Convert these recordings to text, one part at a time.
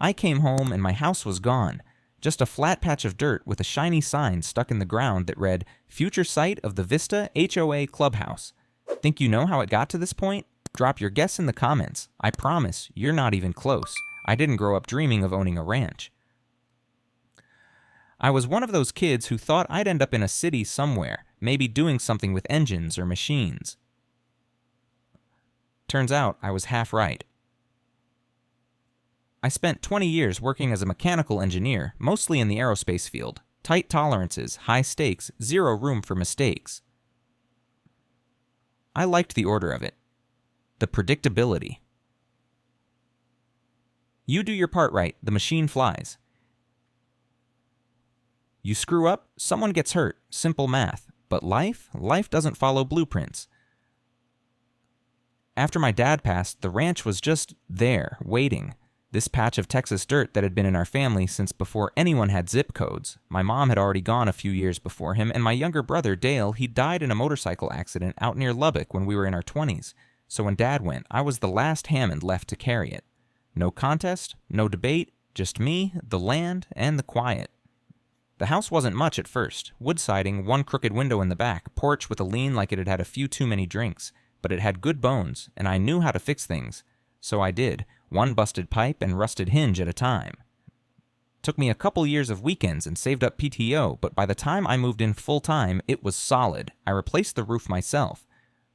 I came home and my house was gone. Just a flat patch of dirt with a shiny sign stuck in the ground that read, "Future site of the Vista HOA Clubhouse." Think you know how it got to this point? Drop your guess in the comments. I promise, you're not even close. I didn't grow up dreaming of owning a ranch. I was one of those kids who thought I'd end up in a city somewhere, maybe doing something with engines or machines. Turns out I was half right. I spent 20 years working as a mechanical engineer, mostly in the aerospace field. Tight tolerances, high stakes, zero room for mistakes. I liked the order of it. The predictability. You do your part right, the machine flies. You screw up, someone gets hurt. Simple math. But life doesn't follow blueprints. After my dad passed, the ranch was just there, waiting. This patch of Texas dirt that had been in our family since before anyone had zip codes. My mom had already gone a few years before him, and my younger brother, Dale, he died in a motorcycle accident out near Lubbock when we were in our 20s. So when Dad went, I was the last Hammond left to carry it. No contest, no debate, just me, the land, and the quiet. The house wasn't much at first. Wood siding, one crooked window in the back, porch with a lean like it had had a few too many drinks. But it had good bones, and I knew how to fix things. So I did, one busted pipe and rusted hinge at a time. Took me a couple years of weekends and saved up PTO, but by the time I moved in full-time, it was solid. I replaced the roof myself.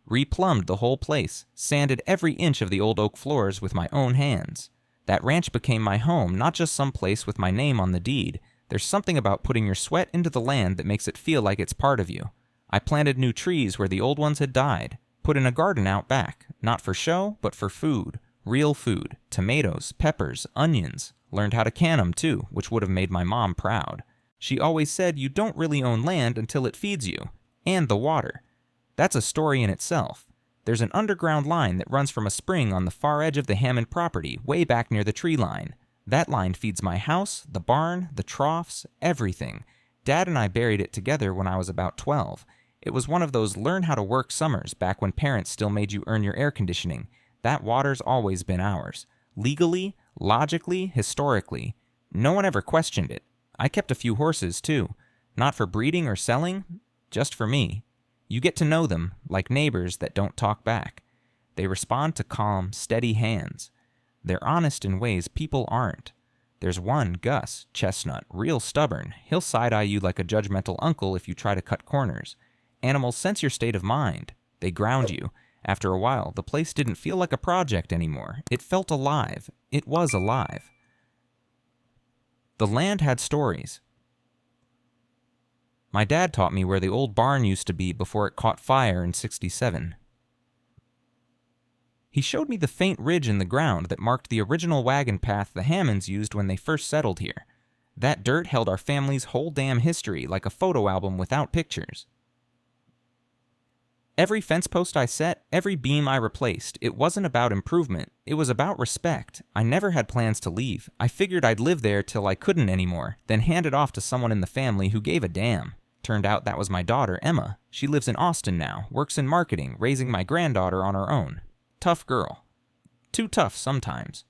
Replumbed the whole place, sanded every inch of the old oak floors with my own hands. That ranch became my home, not just some place with my name on the deed. There's something about putting your sweat into the land that makes it feel like it's part of you. I planted new trees where the old ones had died. Put in a garden out back, not for show, but for food. Real food. Tomatoes, peppers, onions. Learned how to can them too, which would have made my mom proud. She always said you don't really own land until it feeds you. And the water. That's a story in itself. There's an underground line that runs from a spring on the far edge of the Hammond property, way back near the tree line. That line feeds my house, the barn, the troughs, everything. Dad and I buried it together when I was about 12. It was one of those learn-how-to-work summers back when parents still made you earn your air conditioning. That water's always been ours. Legally, logically, historically. No one ever questioned it. I kept a few horses, too. Not for breeding or selling, just for me. You get to know them, like neighbors that don't talk back. They respond to calm, steady hands. They're honest in ways people aren't. There's one, Gus, chestnut, real stubborn. He'll side-eye you like a judgmental uncle if you try to cut corners. Animals sense your state of mind. They ground you. After a while, the place didn't feel like a project anymore. It felt alive. It was alive. The land had stories. My dad taught me where the old barn used to be before it caught fire in '67. He showed me the faint ridge in the ground that marked the original wagon path the Hammonds used when they first settled here. That dirt held our family's whole damn history like a photo album without pictures. Every fence post I set, every beam I replaced, it wasn't about improvement. It was about respect. I never had plans to leave. I figured I'd live there till I couldn't anymore, then hand it off to someone in the family who gave a damn. Turned out that was my daughter, Emma. She lives in Austin now, works in marketing, raising my granddaughter on her own. Tough girl. Too tough sometimes.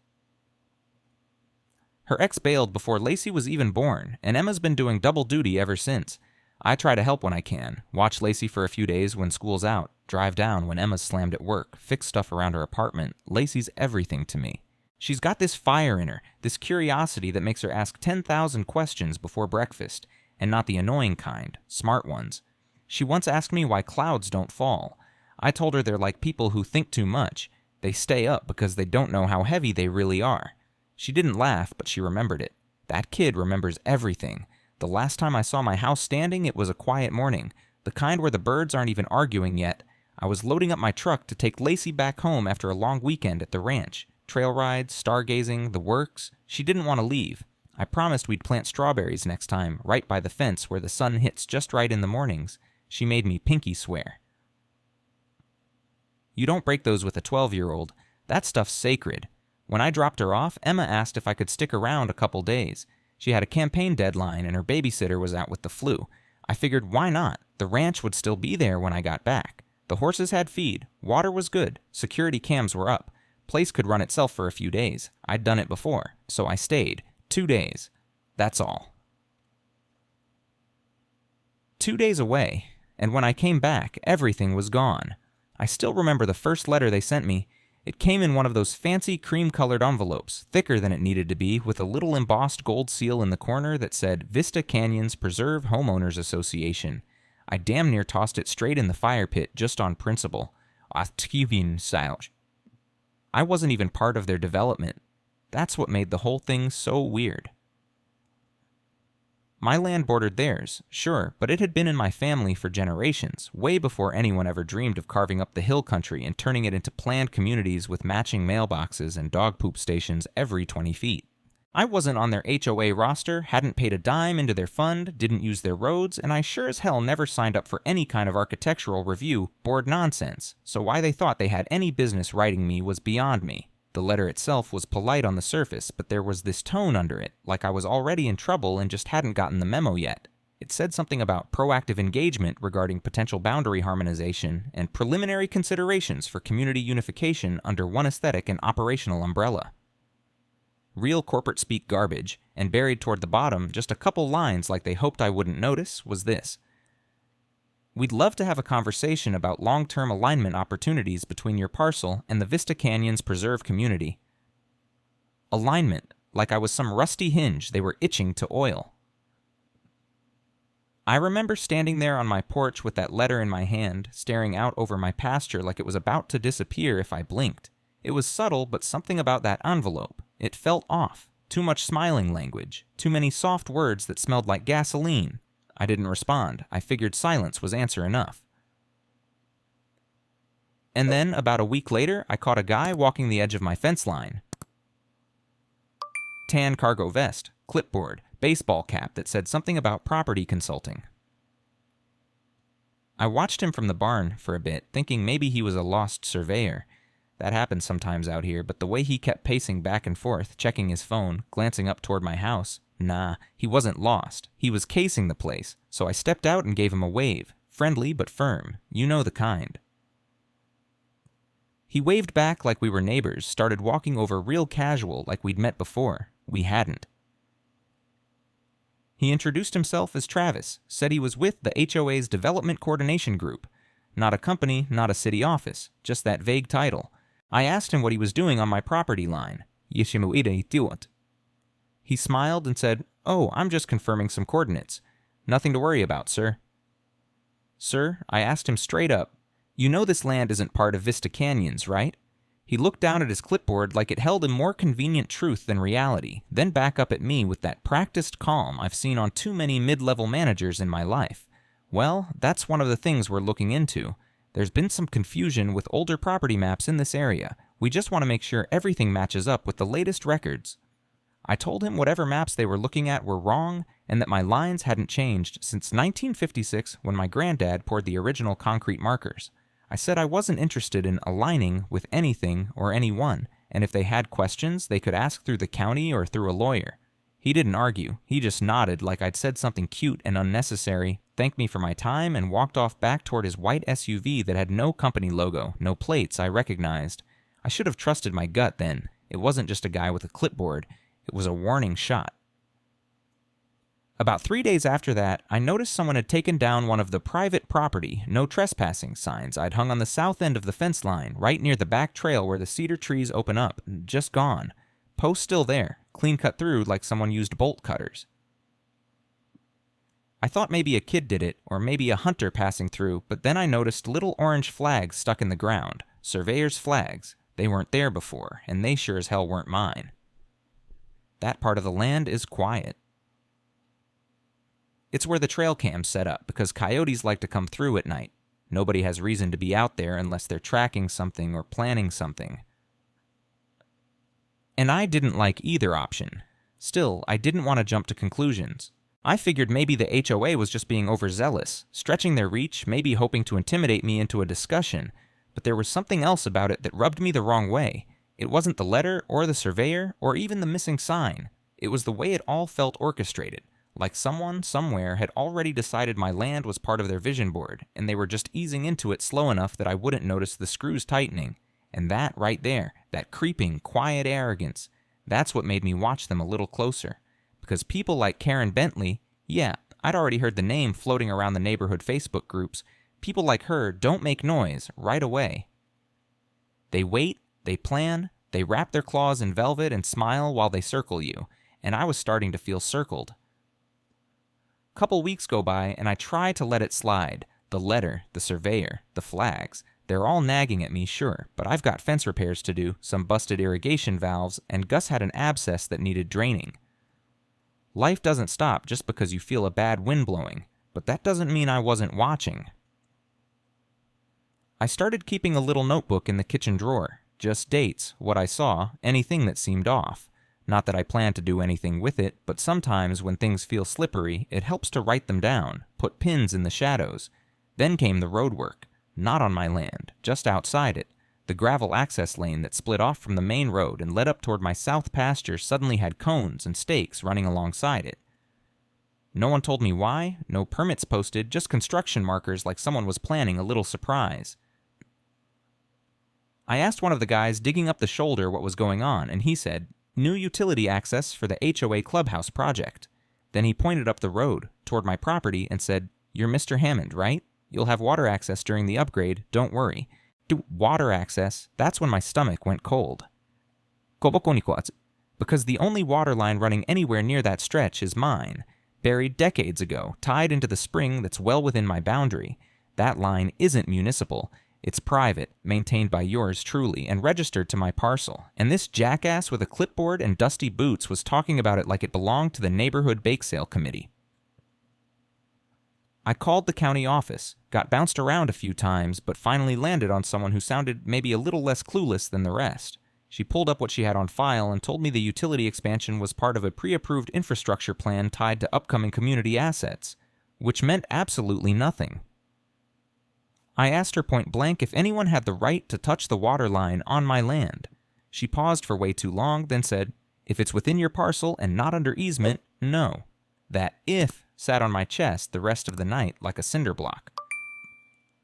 Her ex bailed before Lacey was even born, and Emma's been doing double duty ever since. I try to help when I can, watch Lacey for a few days when school's out, drive down when Emma's slammed at work, fix stuff around her apartment. Lacey's everything to me. She's got this fire in her, this curiosity that makes her ask 10,000 questions before breakfast, and not the annoying kind, smart ones. She once asked me why clouds don't fall. I told her they're like people who think too much. They stay up because they don't know how heavy they really are. She didn't laugh, but she remembered it. That kid remembers everything. The last time I saw my house standing, it was a quiet morning, the kind where the birds aren't even arguing yet. I was loading up my truck to take Lacey back home after a long weekend at the ranch. Trail rides, stargazing, the works. She didn't want to leave. I promised we'd plant strawberries next time, right by the fence where the sun hits just right in the mornings. She made me pinky swear. You don't break those with a 12-year-old. That stuff's sacred. When I dropped her off, Emma asked if I could stick around a couple days. She had a campaign deadline and her babysitter was out with the flu. I figured, why not? The ranch would still be there when I got back. The horses had feed, water was good, security cams were up. Place could run itself for a few days. I'd done it before, so I stayed. 2 days. That's all. 2 days away, and when I came back, everything was gone. I still remember the first letter they sent me. It came in one of those fancy cream-colored envelopes, thicker than it needed to be, with a little embossed gold seal in the corner that said Vista Canyons Preserve Homeowners Association. I damn near tossed it straight in the fire pit just on principle. I wasn't even part of their development. That's what made the whole thing so weird. My land bordered theirs, sure, but it had been in my family for generations, way before anyone ever dreamed of carving up the hill country and turning it into planned communities with matching mailboxes and dog poop stations every 20 feet. I wasn't on their HOA roster, hadn't paid a dime into their fund, didn't use their roads, and I sure as hell never signed up for any kind of architectural review board nonsense, so why they thought they had any business writing me was beyond me. The letter itself was polite on the surface, but there was this tone under it, like I was already in trouble and just hadn't gotten the memo yet. It said something about proactive engagement regarding potential boundary harmonization and preliminary considerations for community unification under one aesthetic and operational umbrella. Real corporate speak garbage, and buried toward the bottom, just a couple lines like they hoped I wouldn't notice, was this. We'd love to have a conversation about long-term alignment opportunities between your parcel and the Vista Canyons Preserve community. Alignment, like I was some rusty hinge they were itching to oil. I remember standing there on my porch with that letter in my hand, staring out over my pasture like it was about to disappear if I blinked. It was subtle, but something about that envelope. It felt off. Too much smiling language. Too many soft words that smelled like gasoline. I didn't respond. I figured silence was answer enough. And then, about a week later, I caught a guy walking the edge of my fence line. Tan cargo vest, clipboard, baseball cap that said something about property consulting. I watched him from the barn for a bit, thinking maybe he was a lost surveyor. That happens sometimes out here, but the way he kept pacing back and forth, checking his phone, glancing up toward my house, nah, he wasn't lost. He was casing the place, so I stepped out and gave him a wave, friendly but firm. You know the kind. He waved back like we were neighbors, started walking over real casual like we'd met before. We hadn't. He introduced himself as Travis, said he was with the HOA's Development Coordination Group. Not a company, not a city office, just that vague title. I asked him what he was doing on my property line. He smiled and said, "Oh, I'm just confirming some coordinates. Nothing to worry about, sir." "Sir," I asked him straight up, "you know this land isn't part of Vista Canyons, right?" He looked down at his clipboard like it held a more convenient truth than reality, then back up at me with that practiced calm I've seen on too many mid-level managers in my life. "Well, that's one of the things we're looking into. There's been some confusion with older property maps in this area. We just want to make sure everything matches up with the latest records." I told him whatever maps they were looking at were wrong and that my lines hadn't changed since 1956 when my granddad poured the original concrete markers. I said I wasn't interested in aligning with anything or anyone, and if they had questions, they could ask through the county or through a lawyer. He didn't argue. He just nodded like I'd said something cute and unnecessary, thanked me for my time, and walked off back toward his white SUV that had no company logo, no plates I recognized. I should have trusted my gut then. It wasn't just a guy with a clipboard. It was a warning shot. About 3 days after that, I noticed someone had taken down one of the private property, no trespassing signs I'd hung on the south end of the fence line, right near the back trail where the cedar trees open up. Just gone. Post still there, clean cut through like someone used bolt cutters. I thought maybe a kid did it, or maybe a hunter passing through, but then I noticed little orange flags stuck in the ground. Surveyor's flags. They weren't there before, and they sure as hell weren't mine. That part of the land is quiet. It's where the trail cam's set up, because coyotes like to come through at night. Nobody has reason to be out there unless they're tracking something or planning something. And I didn't like either option. Still, I didn't want to jump to conclusions. I figured maybe the HOA was just being overzealous, stretching their reach, maybe hoping to intimidate me into a discussion, but there was something else about it that rubbed me the wrong way. It wasn't the letter, or the surveyor, or even the missing sign. It was the way it all felt orchestrated, like someone, somewhere, had already decided my land was part of their vision board, and they were just easing into it slow enough that I wouldn't notice the screws tightening. And that right there, that creeping, quiet arrogance, that's what made me watch them a little closer. Because people like Karen Bentley, yeah, I'd already heard the name floating around the neighborhood Facebook groups. People like her don't make noise right away. They wait, they plan, they wrap their claws in velvet and smile while they circle you, and I was starting to feel circled. Couple weeks go by and I try to let it slide. The letter, the surveyor, the flags, they're all nagging at me, sure, but I've got fence repairs to do, some busted irrigation valves, and Gus had an abscess that needed draining. Life doesn't stop just because you feel a bad wind blowing, but that doesn't mean I wasn't watching. I started keeping a little notebook in the kitchen drawer, just dates, what I saw, anything that seemed off. Not that I plan to do anything with it, but sometimes when things feel slippery, it helps to write them down, put pins in the shadows. Then came the road work, not on my land, just outside it. The gravel access lane that split off from the main road and led up toward my south pasture suddenly had cones and stakes running alongside it. No one told me why, no permits posted, just construction markers like someone was planning a little surprise. I asked one of the guys digging up the shoulder what was going on, and he said, "New utility access for the HOA clubhouse project." Then he pointed up the road, toward my property, and said, "You're Mr. Hammond, right? You'll have water access during the upgrade, don't worry." Water access, that's when my stomach went cold. Because the only water line running anywhere near that stretch is mine, buried decades ago, tied into the spring that's well within my boundary. That line isn't municipal. It's private, maintained by yours truly, and registered to my parcel. And this jackass with a clipboard and dusty boots was talking about it like it belonged to the neighborhood bake sale committee. I called the county office, got bounced around a few times, but finally landed on someone who sounded maybe a little less clueless than the rest. She pulled up what she had on file and told me the utility expansion was part of a pre-approved infrastructure plan tied to upcoming community assets, which meant absolutely nothing. I asked her point blank if anyone had the right to touch the water line on my land. She paused for way too long, then said, "If it's within your parcel and not under easement, no." That "if" sat on my chest the rest of the night like a cinder block.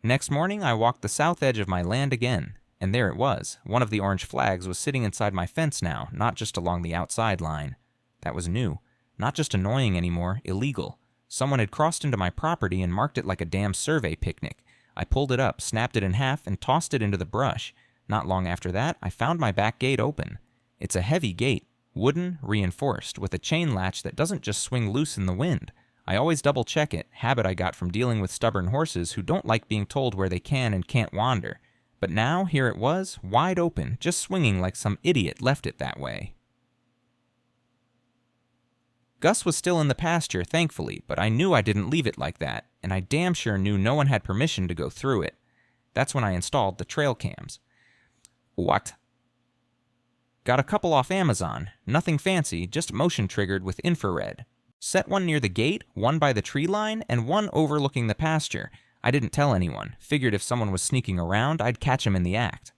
Next morning, I walked the south edge of my land again, and there it was. One of the orange flags was sitting inside my fence now, not just along the outside line. That was new. Not just annoying anymore, illegal. Someone had crossed into my property and marked it like a damn survey picnic. I pulled it up, snapped it in half, and tossed it into the brush. Not long after that, I found my back gate open. It's a heavy gate, wooden, reinforced, with a chain latch that doesn't just swing loose in the wind. I always double-check it, habit I got from dealing with stubborn horses who don't like being told where they can and can't wander. But now, here it was, wide open, just swinging like some idiot left it that way. Gus was still in the pasture, thankfully, but I knew I didn't leave it like that, and I damn sure knew no one had permission to go through it. That's when I installed the trail cams. What? Got a couple off Amazon, nothing fancy, just motion-triggered with infrared. Set one near the gate, one by the tree line, and one overlooking the pasture. I didn't tell anyone, figured if someone was sneaking around, I'd catch him in the act.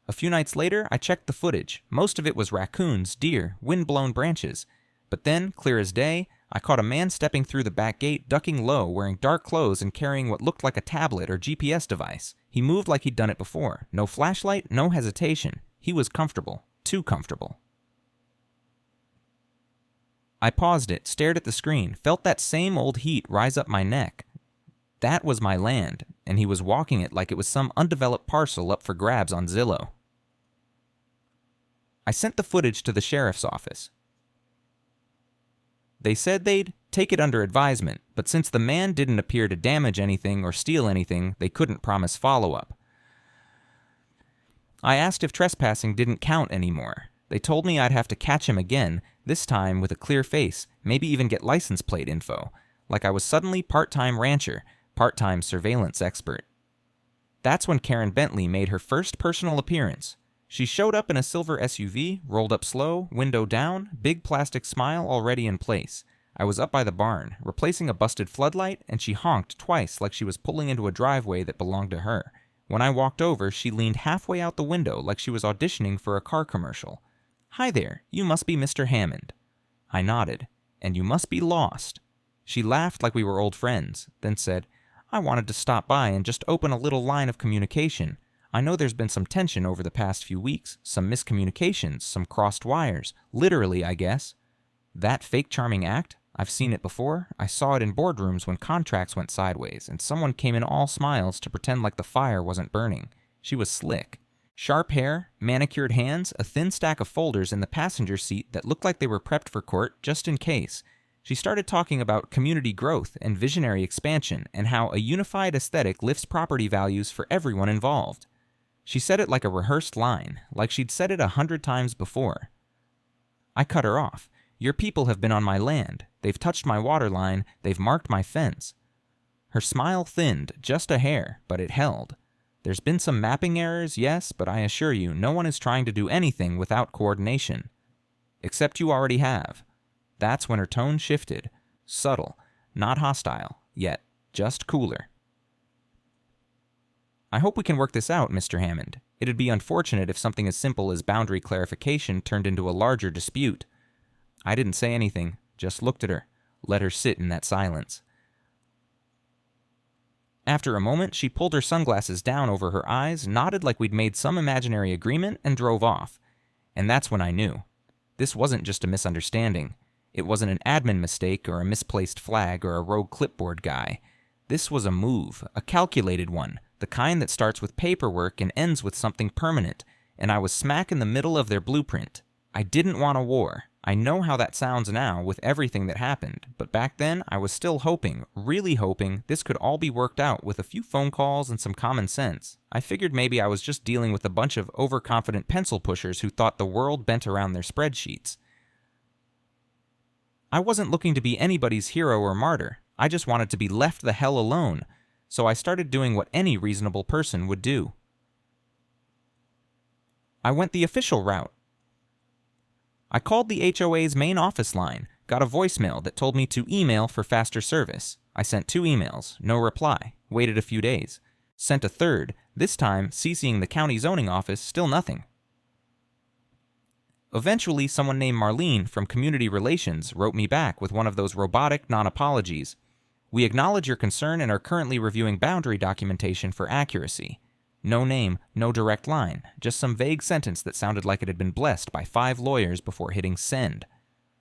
A few nights later, I checked the footage. Most of it was raccoons, deer, wind-blown branches. But then, clear as day, I caught a man stepping through the back gate, ducking low, wearing dark clothes and carrying what looked like a tablet or GPS device. He moved like he'd done it before. No flashlight, no hesitation. He was comfortable. Too comfortable. I paused it, stared at the screen, felt that same old heat rise up my neck. That was my land, and he was walking it like it was some undeveloped parcel up for grabs on Zillow. I sent the footage to the sheriff's office. They said they'd take it under advisement, but since the man didn't appear to damage anything or steal anything, they couldn't promise follow-up. I asked if trespassing didn't count anymore. They told me I'd have to catch him again, this time with a clear face, maybe even get license plate info, like I was suddenly part-time rancher, part-time surveillance expert. That's when Karen Bentley made her first personal appearance. She showed up in a silver SUV, rolled up slow, window down, big plastic smile already in place. I was up by the barn, replacing a busted floodlight, and she honked twice like she was pulling into a driveway that belonged to her. When I walked over, she leaned halfway out the window like she was auditioning for a car commercial. "Hi there, you must be Mr. Hammond." I nodded. "And you must be lost." She laughed like we were old friends, then said, "I wanted to stop by and just open a little line of communication. I know there's been some tension over the past few weeks, some miscommunications, some crossed wires. Literally, I guess. That fake charming act? I've seen it before. I saw it in boardrooms when contracts went sideways, and someone came in all smiles to pretend like the fire wasn't burning. She was slick. Sharp hair, manicured hands, a thin stack of folders in the passenger seat that looked like they were prepped for court just in case. She started talking about community growth and visionary expansion and how a unified aesthetic lifts property values for everyone involved. She said it like a rehearsed line, like she'd said it 100 times before. I cut her off. Your people have been on my land. They've touched my water line. They've marked my fence. Her smile thinned just a hair, but it held. There's been some mapping errors, yes, but I assure you, no one is trying to do anything without coordination. Except you already have. That's when her tone shifted. Subtle, not hostile, yet just cooler. I hope we can work this out, Mr. Hammond. It'd be unfortunate if something as simple as boundary clarification turned into a larger dispute. I didn't say anything, just looked at her, let her sit in that silence. After a moment, she pulled her sunglasses down over her eyes, nodded like we'd made some imaginary agreement, and drove off. And that's when I knew. This wasn't just a misunderstanding. It wasn't an admin mistake or a misplaced flag or a rogue clipboard guy. This was a move, a calculated one, the kind that starts with paperwork and ends with something permanent, and I was smack in the middle of their blueprint. I didn't want a war. I know how that sounds now with everything that happened, but back then I was still hoping, really hoping, this could all be worked out with a few phone calls and some common sense. I figured maybe I was just dealing with a bunch of overconfident pencil pushers who thought the world bent around their spreadsheets. I wasn't looking to be anybody's hero or martyr. I just wanted to be left the hell alone, so I started doing what any reasonable person would do. I went the official route. I called the HOA's main office line, got a voicemail that told me to email for faster service. I sent 2 emails, no reply, waited a few days. Sent a third, this time CCing the county zoning office, still nothing. Eventually, someone named Marlene from Community Relations wrote me back with one of those robotic non-apologies. We acknowledge your concern and are currently reviewing boundary documentation for accuracy. No name, no direct line, just some vague sentence that sounded like it had been blessed by 5 lawyers before hitting send.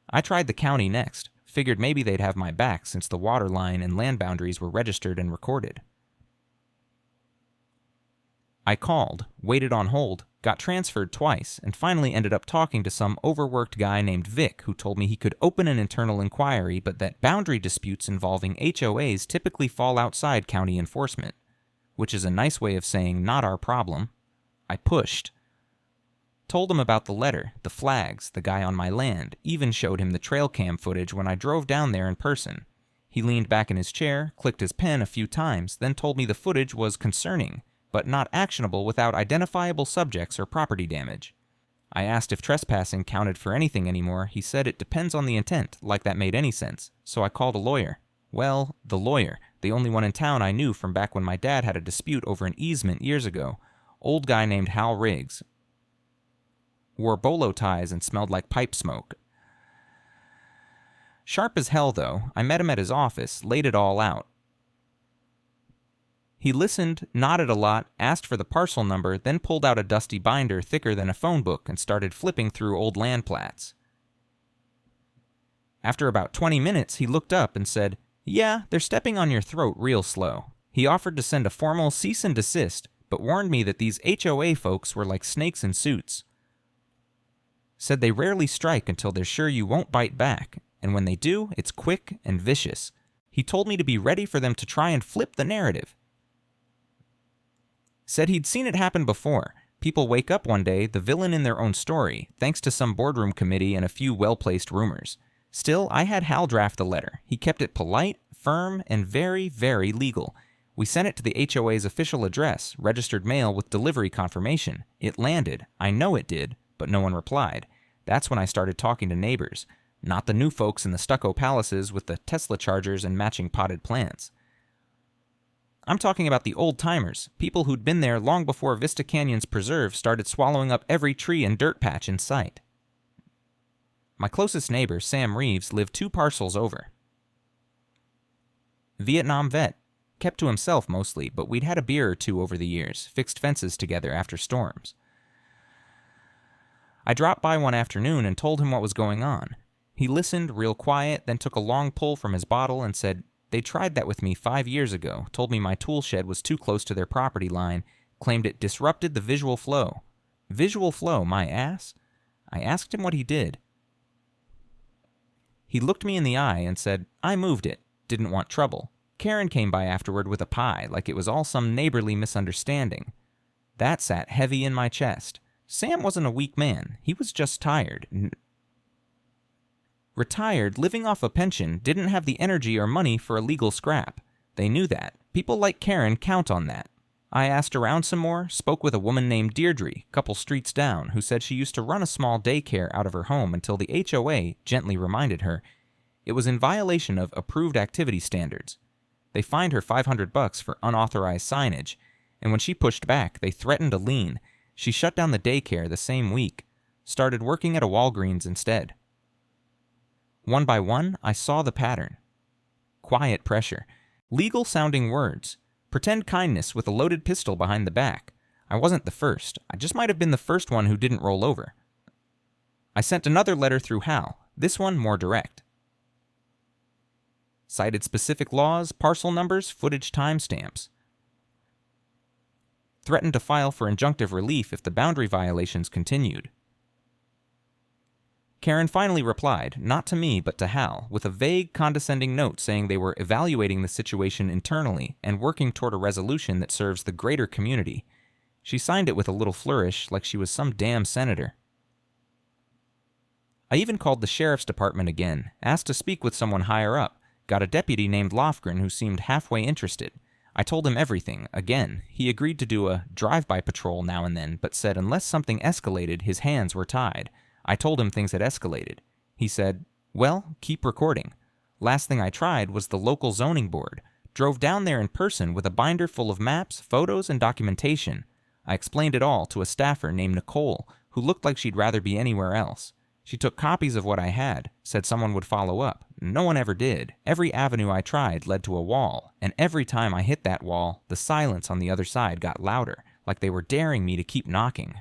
I tried the county next, figured maybe they'd have my back since the water line and land boundaries were registered and recorded. I called, waited on hold, got transferred twice, and finally ended up talking to some overworked guy named Vic who told me he could open an internal inquiry but that boundary disputes involving HOAs typically fall outside county enforcement, which is a nice way of saying not our problem. I pushed. Told him about the letter, the flags, the guy on my land, even showed him the trail cam footage when I drove down there in person. He leaned back in his chair, clicked his pen a few times, then told me the footage was concerning, but not actionable without identifiable subjects or property damage. I asked if trespassing counted for anything anymore. He said it depends on the intent, like that made any sense, so I called a lawyer. Well, the lawyer, the only one in town I knew from back when my dad had a dispute over an easement years ago. Old guy named Hal Riggs. Wore bolo ties and smelled like pipe smoke. Sharp as hell, though. I met him at his office, laid it all out. He listened, nodded a lot, asked for the parcel number, then pulled out a dusty binder thicker than a phone book and started flipping through old land plats. After about 20 minutes, he looked up and said, "Yeah, they're stepping on your throat real slow." He offered to send a formal cease and desist, but warned me that these HOA folks were like snakes in suits. Said they rarely strike until they're sure you won't bite back, and when they do, it's quick and vicious. He told me to be ready for them to try and flip the narrative. Said he'd seen it happen before. People wake up one day the villain in their own story, thanks to some boardroom committee and a few well-placed rumors. Still, I had Hal draft the letter. He kept it polite, firm, and very, very legal. We sent it to the HOA's official address, registered mail with delivery confirmation. It landed. I know it did, but no one replied. That's when I started talking to neighbors. Not the new folks in the stucco palaces with the Tesla chargers and matching potted plants. I'm talking about the old-timers, people who'd been there long before Vista Canyon's preserve started swallowing up every tree and dirt patch in sight. My closest neighbor, Sam Reeves, lived 2 parcels over. Vietnam vet. Kept to himself mostly, but we'd had a beer or two over the years, fixed fences together after storms. I dropped by one afternoon and told him what was going on. He listened real quiet, then took a long pull from his bottle and said, "They tried that with me 5 years ago, told me my tool shed was too close to their property line, claimed it disrupted the visual flow." Visual flow, my ass? I asked him what he did. He looked me in the eye and said, "I moved it. Didn't want trouble. Karen came by afterward with a pie, like it was all some neighborly misunderstanding." That sat heavy in my chest. Sam wasn't a weak man. He was just tired. Retired, living off a pension, didn't have the energy or money for a legal scrap. They knew that. People like Karen count on that. I asked around some more, spoke with a woman named Deirdre, couple streets down, who said she used to run a small daycare out of her home until the HOA gently reminded her it was in violation of approved activity standards. They fined her $500 for unauthorized signage, and when she pushed back, they threatened a lien. She shut down the daycare the same week, started working at a Walgreens instead. One by one, I saw the pattern. Quiet pressure, legal-sounding words, pretend kindness with a loaded pistol behind the back. I wasn't the first. I just might have been the first one who didn't roll over. I sent another letter through Hal, this one more direct. Cited specific laws, parcel numbers, footage timestamps. Threatened to file for injunctive relief if the boundary violations continued. Karen finally replied, not to me but to Hal, with a vague, condescending note saying they were evaluating the situation internally and working toward a resolution that serves the greater community. She signed it with a little flourish, like she was some damn senator. I even called the sheriff's department again, asked to speak with someone higher up, got a deputy named Lofgren who seemed halfway interested. I told him everything, again. He agreed to do a drive-by patrol now and then, but said unless something escalated, his hands were tied. I told him things had escalated. He said, "Well, keep recording." Last thing I tried was the local zoning board. Drove down there in person with a binder full of maps, photos, and documentation. I explained it all to a staffer named Nicole, who looked like she'd rather be anywhere else. She took copies of what I had, said someone would follow up. No one ever did. Every avenue I tried led to a wall, and every time I hit that wall, the silence on the other side got louder, like they were daring me to keep knocking.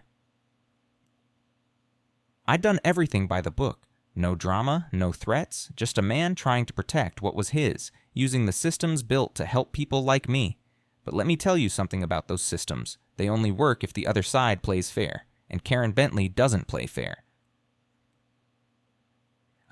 I'd done everything by the book. No drama, no threats, just a man trying to protect what was his, using the systems built to help people like me. But let me tell you something about those systems. They only work if the other side plays fair, and Karen Bentley doesn't play fair.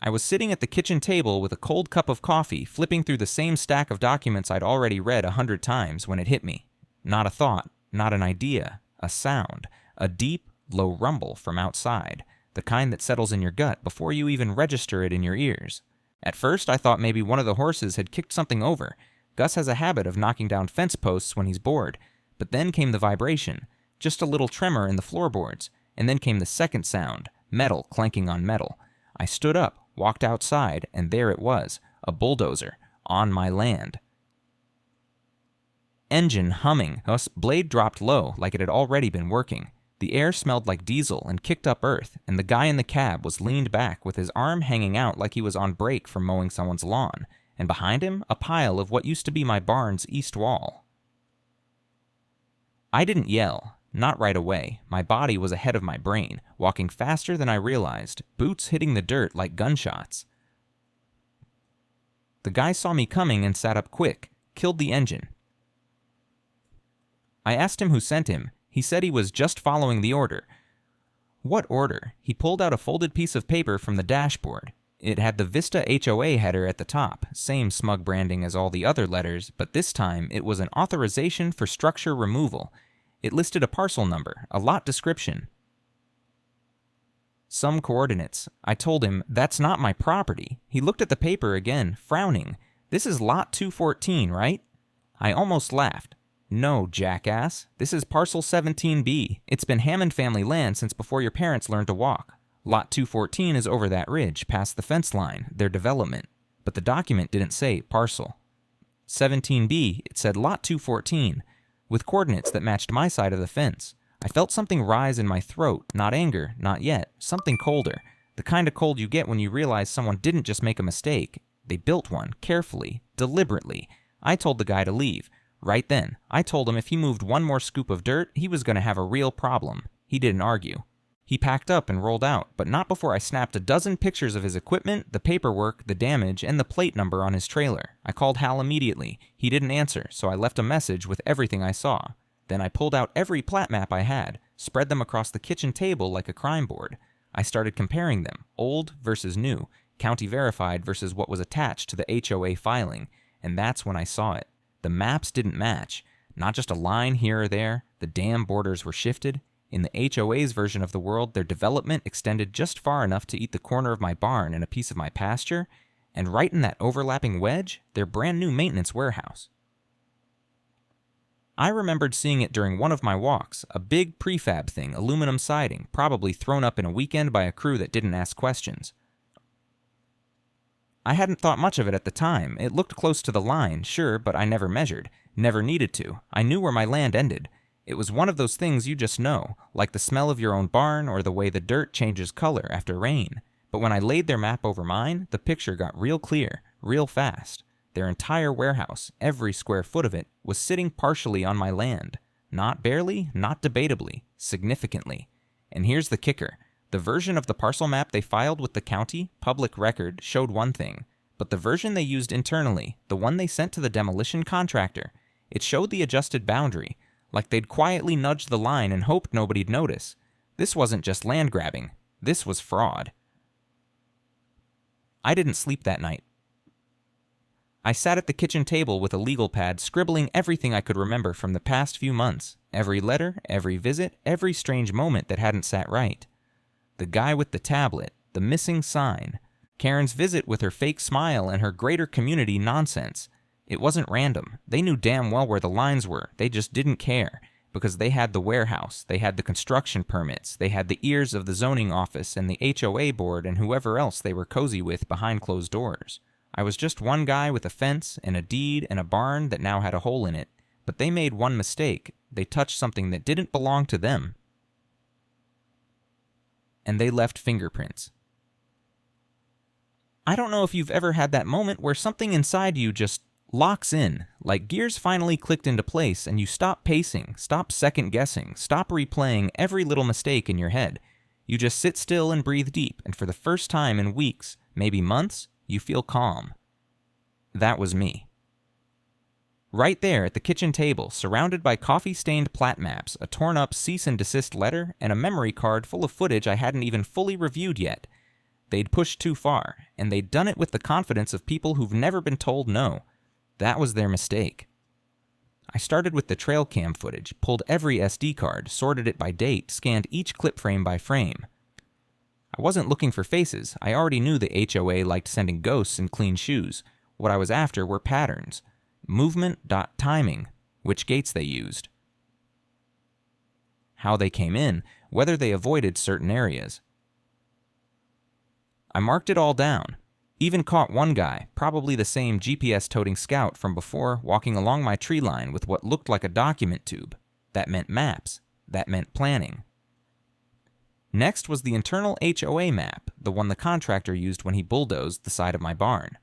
I was sitting at the kitchen table with a cold cup of coffee, flipping through the same stack of documents I'd already read 100 times when it hit me. Not a thought, not an idea, a sound, a deep, low rumble from outside. The kind that settles in your gut before you even register it in your ears. At first, I thought maybe one of the horses had kicked something over. Gus has a habit of knocking down fence posts when he's bored. But then came the vibration, just a little tremor in the floorboards, and then came the second sound, metal clanking on metal. I stood up, walked outside, and there it was, a bulldozer, on my land. Engine humming, thus blade dropped low like it had already been working. The air smelled like diesel and kicked up earth, and the guy in the cab was leaned back with his arm hanging out like he was on break from mowing someone's lawn, and behind him, a pile of what used to be my barn's east wall. I didn't yell, not right away. My body was ahead of my brain, walking faster than I realized, boots hitting the dirt like gunshots. The guy saw me coming and sat up quick, killed the engine. I asked him who sent him. He said he was just following the order. What order? He pulled out a folded piece of paper from the dashboard. It had the Vista HOA header at the top, same smug branding as all the other letters, but this time it was an authorization for structure removal. It listed a parcel number, a lot description, some coordinates. I told him, "That's not my property." He looked at the paper again, frowning. "This is lot 214, right?" I almost laughed. "No, jackass. This is parcel 17B. It's been Hammond family land since before your parents learned to walk. Lot 214 is over that ridge, past the fence line, their development." But the document didn't say parcel. 17B, it said lot 214, with coordinates that matched my side of the fence. I felt something rise in my throat, not anger, not yet, something colder. The kind of cold you get when you realize someone didn't just make a mistake. They built one, carefully, deliberately. I told the guy to leave. Right then, I told him if he moved one more scoop of dirt, he was going to have a real problem. He didn't argue. He packed up and rolled out, but not before I snapped a dozen pictures of his equipment, the paperwork, the damage, and the plate number on his trailer. I called Hal immediately. He didn't answer, so I left a message with everything I saw. Then I pulled out every plat map I had, spread them across the kitchen table like a crime board. I started comparing them, old versus new, county verified versus what was attached to the HOA filing, and that's when I saw it. The maps didn't match. Not just a line here or there, the dam borders were shifted. In the HOA's version of the world, their development extended just far enough to eat the corner of my barn and a piece of my pasture, and right in that overlapping wedge, their brand new maintenance warehouse. I remembered seeing it during one of my walks, a big prefab thing, aluminum siding, probably thrown up in a weekend by a crew that didn't ask questions. I hadn't thought much of it at the time. It looked close to the line, sure, but I never measured. Never needed to. I knew where my land ended. It was one of those things you just know, like the smell of your own barn or the way the dirt changes color after rain. But when I laid their map over mine, the picture got real clear, real fast. Their entire warehouse, every square foot of it, was sitting partially on my land. Not barely, not debatably, significantly. And here's the kicker. The version of the parcel map they filed with the county, public record, showed one thing. But the version they used internally, the one they sent to the demolition contractor, it showed the adjusted boundary, like they'd quietly nudged the line and hoped nobody'd notice. This wasn't just land grabbing. This was fraud. I didn't sleep that night. I sat at the kitchen table with a legal pad, scribbling everything I could remember from the past few months. Every letter, every visit, every strange moment that hadn't sat right. The guy with the tablet, the missing sign, Karen's visit with her fake smile and her greater community nonsense. It wasn't random. They knew damn well where the lines were. They just didn't care. Because they had the warehouse, they had the construction permits, they had the ears of the zoning office and the HOA board and whoever else they were cozy with behind closed doors. I was just one guy with a fence and a deed and a barn that now had a hole in it. But they made one mistake. They touched something that didn't belong to them. And they left fingerprints. I don't know if you've ever had that moment where something inside you just locks in, like gears finally clicked into place and you stop pacing, stop second-guessing, stop replaying every little mistake in your head. You just sit still and breathe deep, and for the first time in weeks, maybe months, you feel calm. That was me. Right there at the kitchen table, surrounded by coffee-stained plat maps, a torn-up cease and desist letter, and a memory card full of footage I hadn't even fully reviewed yet. They'd pushed too far, and they'd done it with the confidence of people who've never been told no. That was their mistake. I started with the trail cam footage, pulled every SD card, sorted it by date, scanned each clip frame by frame. I wasn't looking for faces. I already knew the HOA liked sending ghosts in clean shoes. What I was after were patterns. Movement.timing, which gates they used. How they came in, whether they avoided certain areas. I marked it all down. Even caught one guy, probably the same GPS-toting scout from before, walking along my tree line with what looked like a document tube. That meant maps. That meant planning. Next was the internal HOA map, the one the contractor used when he bulldozed the side of my barn.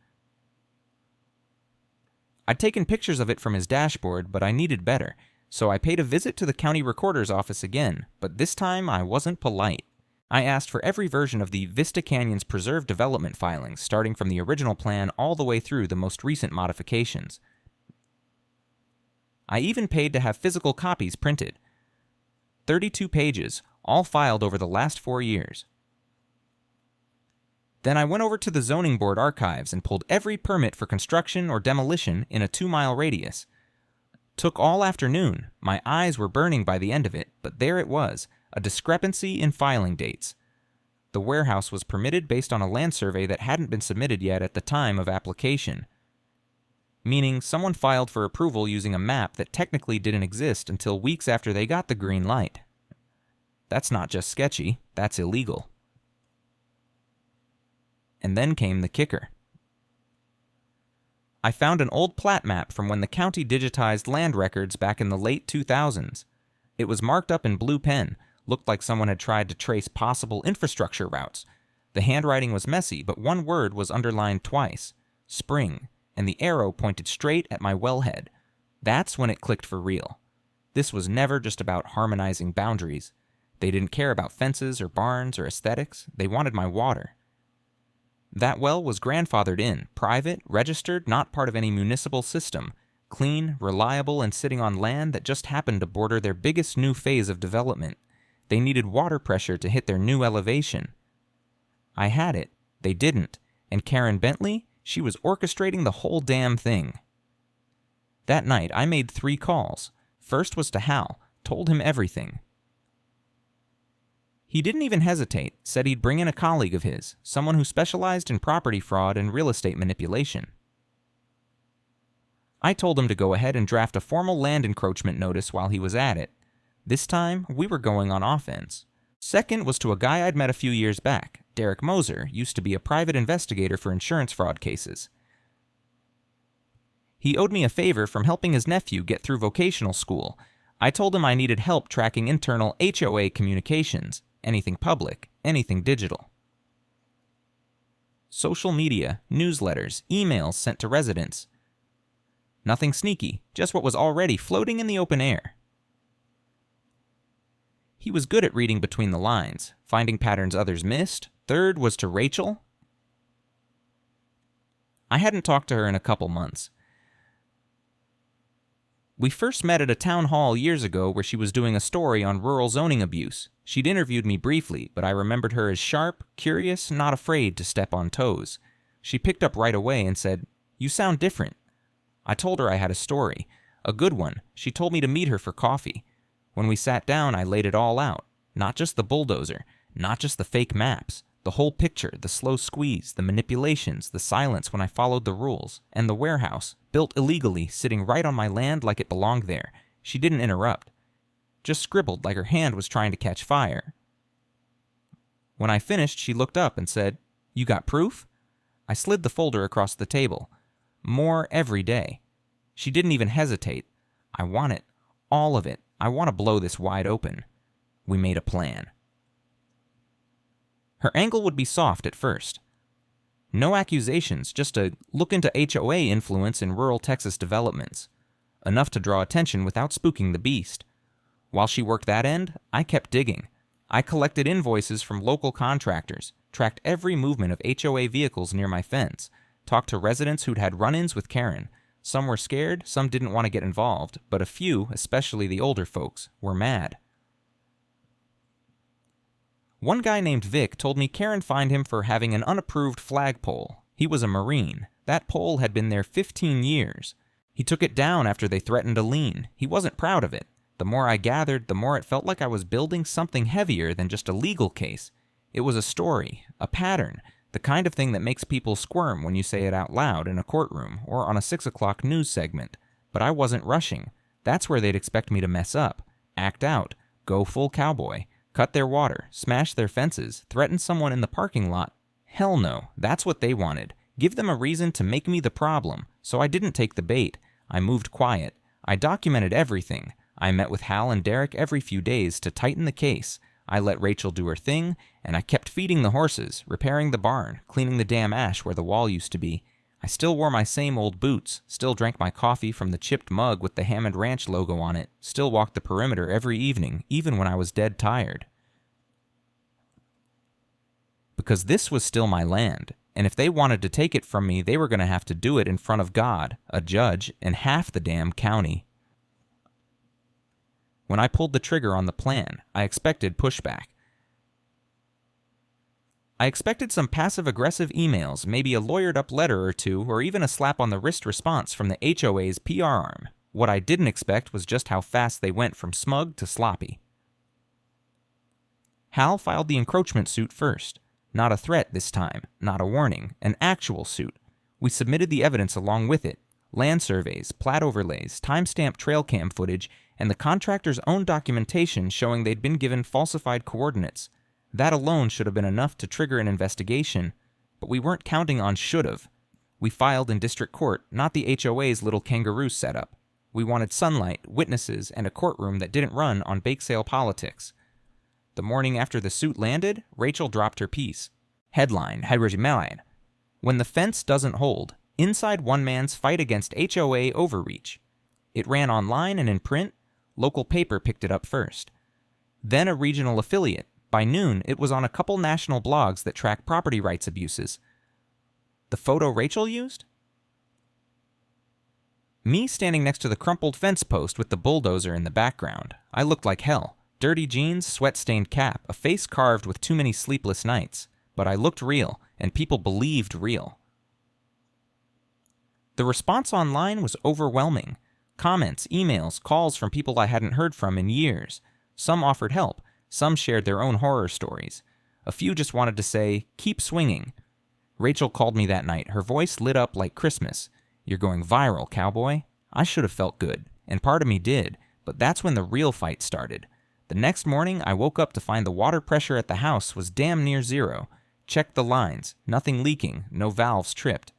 I'd taken pictures of it from his dashboard, but I needed better, so I paid a visit to the county recorder's office again, but this time I wasn't polite. I asked for every version of the Vista Canyon's preserved development filings, starting from the original plan all the way through the most recent modifications. I even paid to have physical copies printed. 32 pages, all filed over the last 4 years. Then I went over to the zoning board archives and pulled every permit for construction or demolition in a 2-mile radius. Took all afternoon. My eyes were burning by the end of it, but there it was, a discrepancy in filing dates. The warehouse was permitted based on a land survey that hadn't been submitted yet at the time of application. Meaning someone filed for approval using a map that technically didn't exist until weeks after they got the green light. That's not just sketchy, that's illegal. And then came the kicker. I found an old plat map from when the county digitized land records back in the late 2000s. It was marked up in blue pen, looked like someone had tried to trace possible infrastructure routes. The handwriting was messy, but one word was underlined twice. Spring. and the arrow pointed straight at my wellhead. That's when it clicked for real. This was never just about harmonizing boundaries. They didn't care about fences or barns or aesthetics. They wanted my water. That well was grandfathered in, private, registered, not part of any municipal system, clean, reliable, and sitting on land that just happened to border their biggest new phase of development. They needed water pressure to hit their new elevation. I had it. They didn't. And Karen Bentley, she was orchestrating the whole damn thing. That night, I made 3 calls. First was to Hal, told him everything. He didn't even hesitate, said he'd bring in a colleague of his, someone who specialized in property fraud and real estate manipulation. I told him to go ahead and draft a formal land encroachment notice while he was at it. This time, we were going on offense. Second was to a guy I'd met a few years back. Derek Moser used to be a private investigator for insurance fraud cases. He owed me a favor from helping his nephew get through vocational school. I told him I needed help tracking internal HOA communications, anything public, anything digital. Social media, newsletters, emails sent to residents. Nothing sneaky, just what was already floating in the open air. He was good at reading between the lines, finding patterns others missed. Third was to Rachel. I hadn't talked to her in a couple months. We first met at a town hall years ago where she was doing a story on rural zoning abuse. She'd interviewed me briefly, but I remembered her as sharp, curious, not afraid to step on toes. She picked up right away and said, "You sound different." I told her I had a story, a good one. She told me to meet her for coffee. When we sat down, I laid it all out. Not just the bulldozer, not just the fake maps, the whole picture, the slow squeeze, the manipulations, the silence when I followed the rules, and the warehouse, built illegally, sitting right on my land like it belonged there. She didn't interrupt. Just scribbled like her hand was trying to catch fire. When I finished, she looked up and said, "You got proof?" I slid the folder across the table. More every day. She didn't even hesitate. I want it. All of it. I want to blow this wide open. We made a plan. Her angle would be soft at first. No accusations, just a look into HOA influence in rural Texas developments. Enough to draw attention without spooking the beast. While she worked that end, I kept digging. I collected invoices from local contractors, tracked every movement of HOA vehicles near my fence, talked to residents who'd had run-ins with Karen. Some were scared, some didn't want to get involved, but a few, especially the older folks, were mad. One guy named Vic told me Karen fined him for having an unapproved flagpole. He was a Marine. That pole had been there 15 years. He took it down after they threatened a lien. He wasn't proud of it. The more I gathered, the more it felt like I was building something heavier than just a legal case. It was a story, a pattern, the kind of thing that makes people squirm when you say it out loud in a courtroom or on a 6 o'clock news segment. But I wasn't rushing. That's where they'd expect me to mess up, act out, go full cowboy, cut their water, smash their fences, threaten someone in the parking lot. Hell no, that's what they wanted. Give them a reason to make me the problem. So I didn't take the bait. I moved quiet. I documented everything. I met with Hal and Derek every few days to tighten the case. I let Rachel do her thing, and I kept feeding the horses, repairing the barn, cleaning the damn ash where the wall used to be. I still wore my same old boots, still drank my coffee from the chipped mug with the Hammond Ranch logo on it, still walked the perimeter every evening, even when I was dead tired. Because this was still my land, and if they wanted to take it from me, they were going to have to do it in front of God, a judge, and half the damn county. When I pulled the trigger on the plan, I expected pushback. I expected some passive-aggressive emails, maybe a lawyered-up letter or two, or even a slap-on-the-wrist response from the HOA's PR arm. What I didn't expect was just how fast they went from smug to sloppy. Hal filed the encroachment suit first. Not a threat this time, not a warning, an actual suit. We submitted the evidence along with it. Land surveys, plat overlays, timestamp trail cam footage, and the contractor's own documentation showing they'd been given falsified coordinates. That alone should have been enough to trigger an investigation, but we weren't counting on should've. We filed in district court, not the HOA's little kangaroo setup. We wanted sunlight, witnesses, and a courtroom that didn't run on bake sale politics. The morning after the suit landed, Rachel dropped her piece. Headline, resemblance. When the fence doesn't hold, Inside one man's fight against HOA overreach. It ran online and in print. Local paper picked it up first. Then a regional affiliate. By noon, it was on a couple national blogs that track property rights abuses. The photo Rachel used? Me standing next to the crumpled fence post with the bulldozer in the background. I looked like hell. Dirty jeans, sweat-stained cap, a face carved with too many sleepless nights. But I looked real, and people believed real. The response online was overwhelming. Comments, emails, calls from people I hadn't heard from in years. Some offered help. Some shared their own horror stories. A few just wanted to say, keep swinging. Rachel called me that night. Her voice lit up like Christmas. You're going viral, cowboy. I should have felt good, and part of me did, but that's when the real fight started. The next morning, I woke up to find the water pressure at the house was damn near zero. Checked the lines. Nothing leaking. No valves tripped.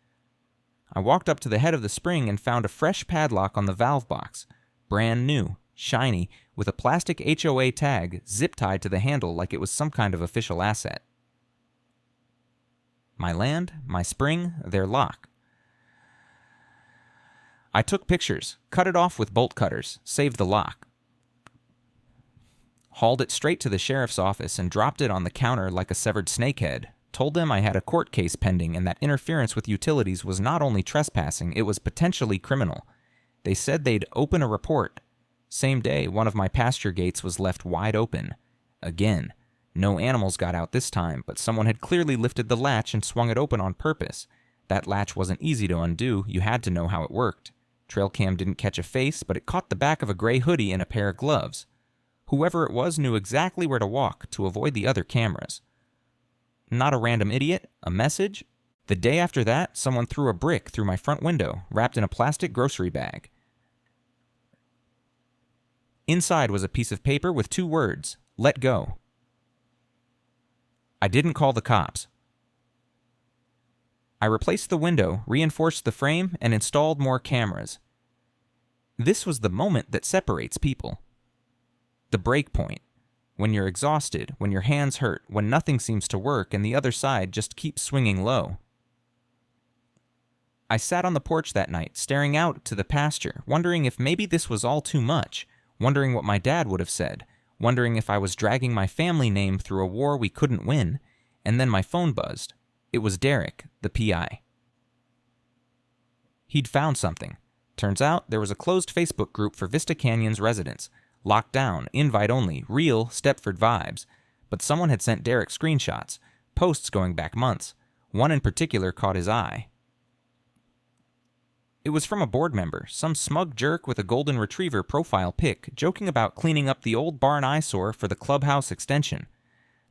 I walked up to the head of the spring and found a fresh padlock on the valve box. Brand new, shiny, with a plastic HOA tag zip-tied to the handle like it was some kind of official asset. My land, my spring, their lock. I took pictures, cut it off with bolt cutters, saved the lock. Hauled it straight to the sheriff's office and dropped it on the counter like a severed snakehead. Told them I had a court case pending and that interference with utilities was not only trespassing, it was potentially criminal. They said they'd open a report. Same day, one of my pasture gates was left wide open. Again. No animals got out this time, but someone had clearly lifted the latch and swung it open on purpose. That latch wasn't easy to undo, you had to know how it worked. Trail cam didn't catch a face, but it caught the back of a gray hoodie and a pair of gloves. Whoever it was knew exactly where to walk to avoid the other cameras. Not a random idiot, a message. The day after that, someone threw a brick through my front window, wrapped in a plastic grocery bag. Inside was a piece of paper with 2 words, let go. I didn't call the cops. I replaced the window, reinforced the frame, and installed more cameras. This was the moment that separates people. The break point. When you're exhausted, when your hands hurt, when nothing seems to work and the other side just keeps swinging low. I sat on the porch that night, staring out to the pasture, wondering if maybe this was all too much, wondering what my dad would have said, wondering if I was dragging my family name through a war we couldn't win, and then my phone buzzed. It was Derek, the PI. He'd found something. Turns out there was a closed Facebook group for Vista Canyon's residents. Locked down, invite only, real Stepford vibes. But someone had sent Derek screenshots, posts going back months. One in particular caught his eye. It was from a board member, some smug jerk with a golden retriever profile pic, joking about cleaning up the old barn eyesore for the clubhouse extension.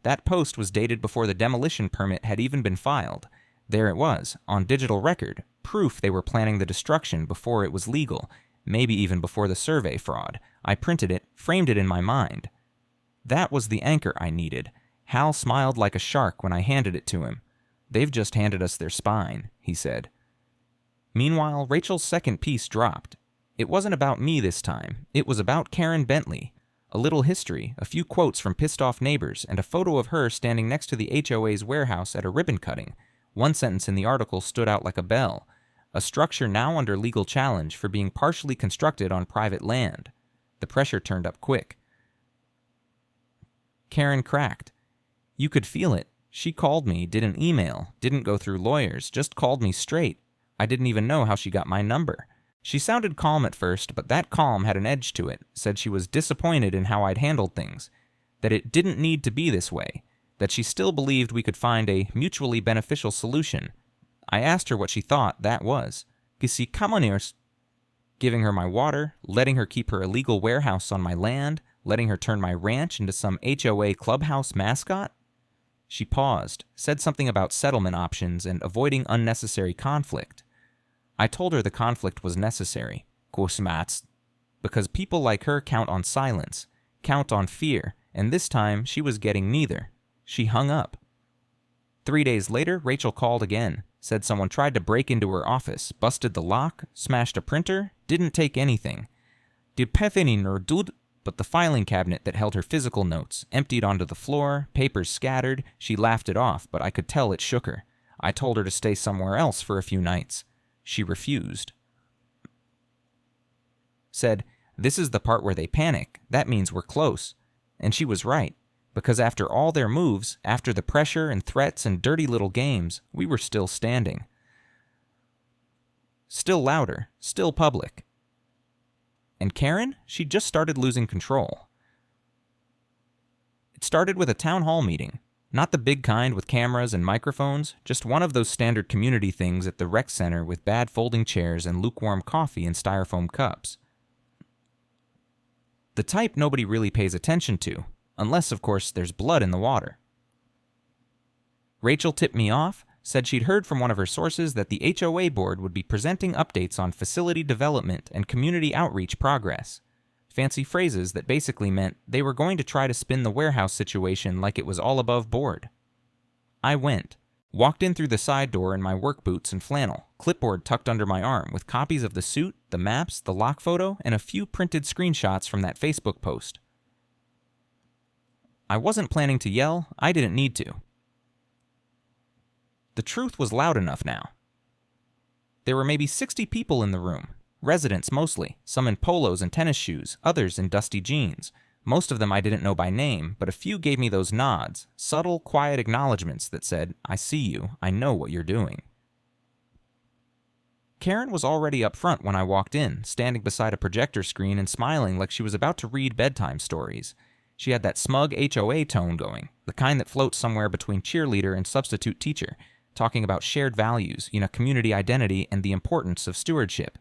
That post was dated before the demolition permit had even been filed. There it was, on digital record, proof they were planning the destruction before it was legal, maybe even before the survey fraud. I printed it, framed it in my mind. That was the anchor I needed. Hal smiled like a shark when I handed it to him. They've just handed us their spine, he said. Meanwhile, Rachel's second piece dropped. It wasn't about me this time. It was about Karen Bentley. A little history, a few quotes from pissed-off neighbors, and a photo of her standing next to the HOA's warehouse at a ribbon cutting. One sentence in the article stood out like a bell. A structure now under legal challenge for being partially constructed on private land. The pressure turned up quick. Karen cracked. You could feel it. She called me, did an email, didn't go through lawyers, just called me straight. I didn't even know how she got my number. She sounded calm at first, but that calm had an edge to it, said she was disappointed in how I'd handled things, that it didn't need to be this way, that she still believed we could find a mutually beneficial solution. I asked her what she thought that was. Gisi kamoners. Giving her my water, letting her keep her illegal warehouse on my land, letting her turn my ranch into some HOA clubhouse mascot? She paused, said something about settlement options and avoiding unnecessary conflict. I told her the conflict was necessary, because people like her count on silence, count on fear, and this time she was getting neither. She hung up. 3 days later, Rachel called again, said someone tried to break into her office, busted the lock, smashed a printer, didn't take anything. But the filing cabinet that held her physical notes emptied onto the floor, papers scattered. She laughed it off, but I could tell it shook her. I told her to stay somewhere else for a few nights. She refused. Said, "This is the part where they panic. That means we're close." And she was right, because after all their moves, after the pressure and threats and dirty little games, we were still standing. Still louder, still public. And Karen, she just started losing control. It started with a town hall meeting. Not the big kind with cameras and microphones, just one of those standard community things at the rec center with bad folding chairs and lukewarm coffee in styrofoam cups. The type nobody really pays attention to, unless, of course, there's blood in the water. Rachel tipped me off, said she'd heard from one of her sources that the HOA board would be presenting updates on facility development and community outreach progress. Fancy phrases that basically meant they were going to try to spin the warehouse situation like it was all above board. I went, walked in through the side door in my work boots and flannel, clipboard tucked under my arm with copies of the suit, the maps, the lock photo, and a few printed screenshots from that Facebook post. I wasn't planning to yell, I didn't need to. The truth was loud enough now. There were maybe 60 people in the room. Residents mostly, some in polos and tennis shoes, others in dusty jeans. Most of them I didn't know by name, but a few gave me those nods, subtle, quiet acknowledgments that said, "I see you, I know what you're doing." Karen was already up front when I walked in, standing beside a projector screen and smiling like she was about to read bedtime stories. She had that smug HOA tone going, the kind that floats somewhere between cheerleader and substitute teacher, talking about shared values, community identity, and the importance of stewardship.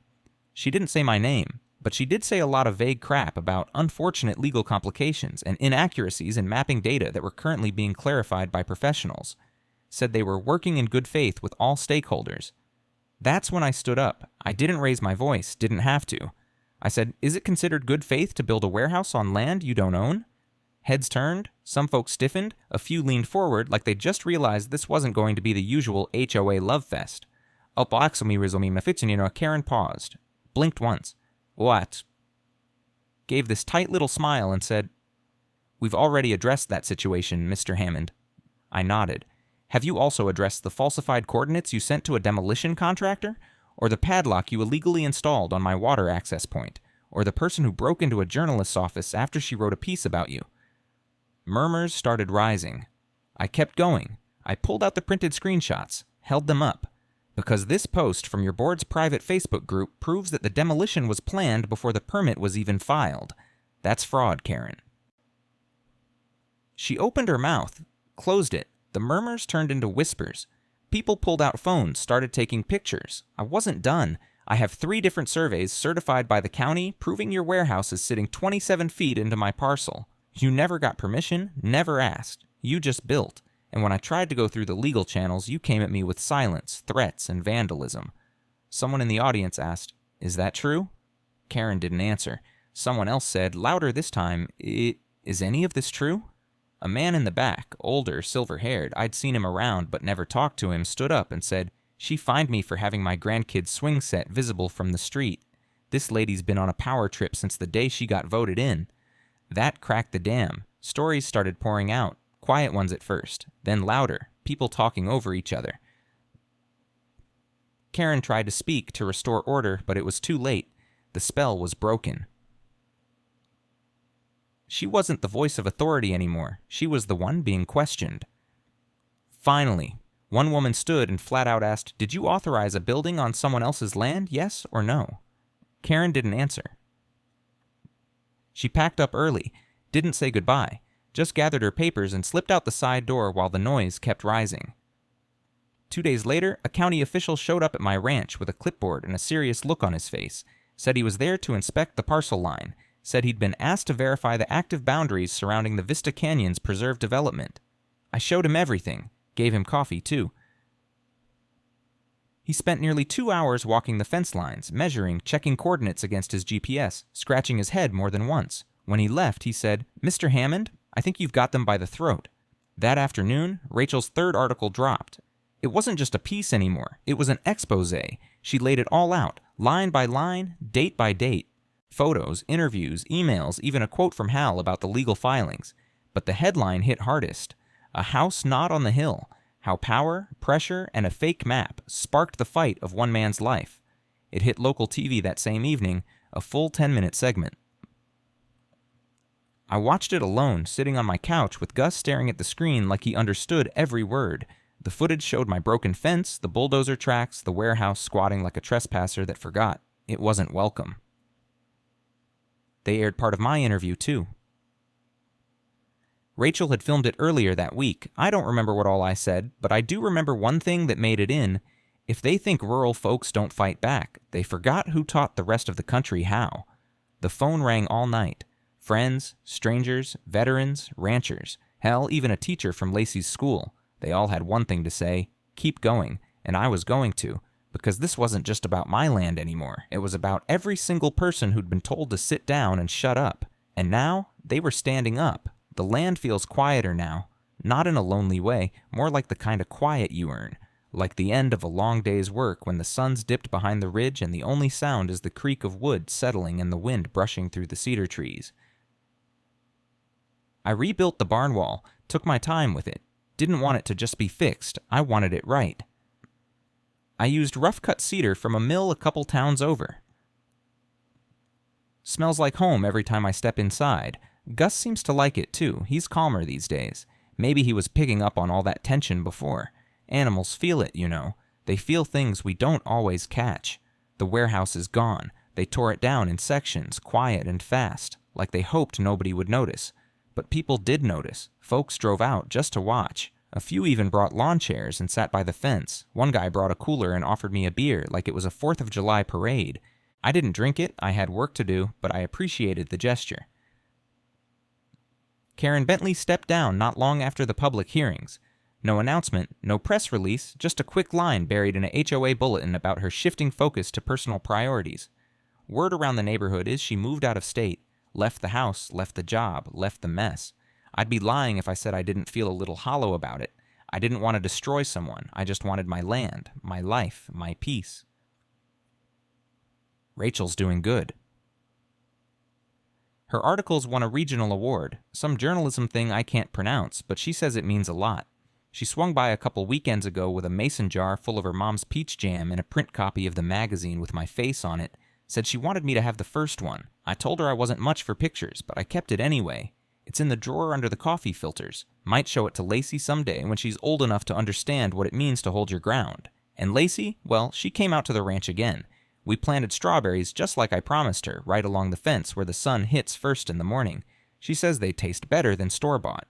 She didn't say my name, but she did say a lot of vague crap about unfortunate legal complications and inaccuracies in mapping data that were currently being clarified by professionals. Said they were working in good faith with all stakeholders. That's when I stood up. I didn't raise my voice, didn't have to. I said, "Is it considered good faith to build a warehouse on land you don't own?" Heads turned, some folks stiffened, a few leaned forward like they just realized this wasn't going to be the usual HOA love fest. Karen paused. Blinked once. "What?" Gave this tight little smile and said, "We've already addressed that situation, Mr. Hammond." I nodded. "Have you also addressed the falsified coordinates you sent to a demolition contractor? Or the padlock you illegally installed on my water access point? Or the person who broke into a journalist's office after she wrote a piece about you?" Murmurs started rising. I kept going. I pulled out the printed screenshots, held them up. "Because this post from your board's private Facebook group proves that the demolition was planned before the permit was even filed. That's fraud, Karen." She opened her mouth, closed it. The murmurs turned into whispers. People pulled out phones, started taking pictures. I wasn't done. "I have 3 different surveys certified by the county proving your warehouse is sitting 27 feet into my parcel. You never got permission, never asked. You just built. And when I tried to go through the legal channels, you came at me with silence, threats, and vandalism." Someone in the audience asked, "Is that true?" Karen didn't answer. Someone else said, louder this time, "Is any of this true?" A man in the back, older, silver-haired, I'd seen him around but never talked to him, stood up and said, "She fined me for having my grandkid's swing set visible from the street. This lady's been on a power trip since the day she got voted in." That cracked the dam. Stories started pouring out. Quiet ones at first, then louder, people talking over each other. Karen tried to speak to restore order, but it was too late. The spell was broken. She wasn't the voice of authority anymore. She was the one being questioned. Finally, one woman stood and flat out asked, "Did you authorize a building on someone else's land, yes or no?" Karen didn't answer. She packed up early, didn't say goodbye. Just gathered her papers and slipped out the side door while the noise kept rising. 2 days later, a county official showed up at my ranch with a clipboard and a serious look on his face. Said he was there to inspect the parcel line. Said he'd been asked to verify the active boundaries surrounding the Vista Canyons preserve development. I showed him everything. Gave him coffee, too. He spent nearly 2 hours walking the fence lines, measuring, checking coordinates against his GPS, scratching his head more than once. When he left, he said, "Mr. Hammond, I think you've got them by the throat." That afternoon, Rachel's 3rd article dropped. It wasn't just a piece anymore. It was an expose. She laid it all out, line by line, date by date. Photos, interviews, emails, even a quote from Hal about the legal filings. But the headline hit hardest. "A house not on the hill. How power, pressure, and a fake map sparked the fight of one man's life. It hit local TV that same evening, a full 10-minute segment. I watched it alone, sitting on my couch with Gus staring at the screen like he understood every word. The footage showed my broken fence, the bulldozer tracks, the warehouse squatting like a trespasser that forgot it wasn't welcome. They aired part of my interview, too. Rachel had filmed it earlier that week. I don't remember what all I said, but I do remember one thing that made it in. If they think rural folks don't fight back, they forgot who taught the rest of the country how. The phone rang all night. Friends, strangers, veterans, ranchers, hell, even a teacher from Lacey's school. They all had one thing to say: keep going, and I was going to, because this wasn't just about my land anymore. It was about every single person who'd been told to sit down and shut up. And now, they were standing up. The land feels quieter now, not in a lonely way, more like the kind of quiet you earn, like the end of a long day's work when the sun's dipped behind the ridge and the only sound is the creak of wood settling and the wind brushing through the cedar trees. I rebuilt the barn wall, took my time with it, didn't want it to just be fixed, I wanted it right. I used rough-cut cedar from a mill a couple towns over. Smells like home every time I step inside. Gus seems to like it too. He's calmer these days. Maybe he was picking up on all that tension before. Animals feel it, you know. They feel things we don't always catch. The warehouse is gone. They tore it down in sections, quiet and fast, like they hoped nobody would notice. But people did notice. Folks drove out just to watch. A few even brought lawn chairs and sat by the fence. One guy brought a cooler and offered me a beer like it was a 4th of July parade. I didn't drink it, I had work to do, but I appreciated the gesture. Karen Bentley stepped down not long after the public hearings. No announcement, no press release, just a quick line buried in a HOA bulletin about her shifting focus to personal priorities. Word around the neighborhood is she moved out of state, left the house, left the job, left the mess. I'd be lying if I said I didn't feel a little hollow about it. I didn't want to destroy someone. I just wanted my land, my life, my peace. Rachel's doing good. Her articles won a regional award, some journalism thing I can't pronounce, but she says it means a lot. She swung by a couple weekends ago with a mason jar full of her mom's peach jam and a print copy of the magazine with my face on it. Said she wanted me to have the first one. I told her I wasn't much for pictures, but I kept it anyway. It's in the drawer under the coffee filters. Might show it to Lacey someday when she's old enough to understand what it means to hold your ground. And Lacey, well, she came out to the ranch again. We planted strawberries just like I promised her, right along the fence where the sun hits first in the morning. She says they taste better than store-bought.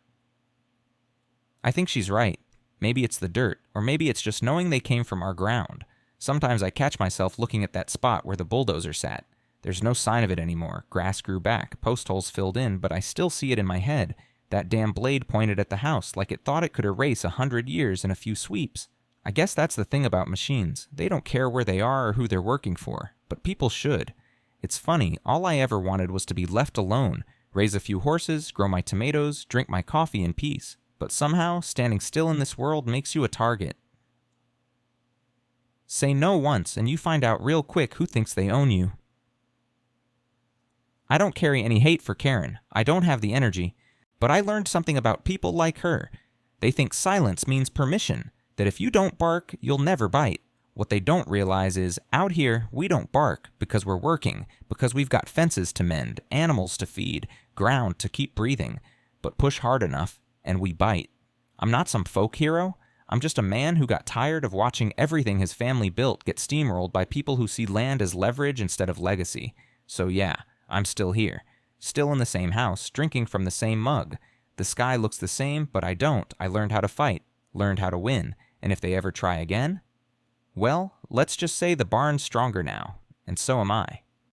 I think she's right. Maybe it's the dirt, or maybe it's just knowing they came from our ground. Sometimes I catch myself looking at that spot where the bulldozer sat. There's no sign of it anymore. Grass grew back, post holes filled in, but I still see it in my head. That damn blade pointed at the house like it thought it could erase 100 years in a few sweeps. I guess that's the thing about machines. They don't care where they are or who they're working for, but people should. It's funny, all I ever wanted was to be left alone, raise a few horses, grow my tomatoes, drink my coffee in peace. But somehow, standing still in this world makes you a target. Say no once, and you find out real quick who thinks they own you. I don't carry any hate for Karen. I don't have the energy. But I learned something about people like her. They think silence means permission, that if you don't bark, you'll never bite. What they don't realize is, out here, we don't bark because we're working, because we've got fences to mend, animals to feed, ground to keep breathing. But push hard enough, and we bite. I'm not some folk hero. I'm just a man who got tired of watching everything his family built get steamrolled by people who see land as leverage instead of legacy. So yeah, I'm still here. Still in the same house, drinking from the same mug. The sky looks the same, but I don't. I learned how to fight, learned how to win. And if they ever try again, well, let's just say the barn's stronger now, and so am I.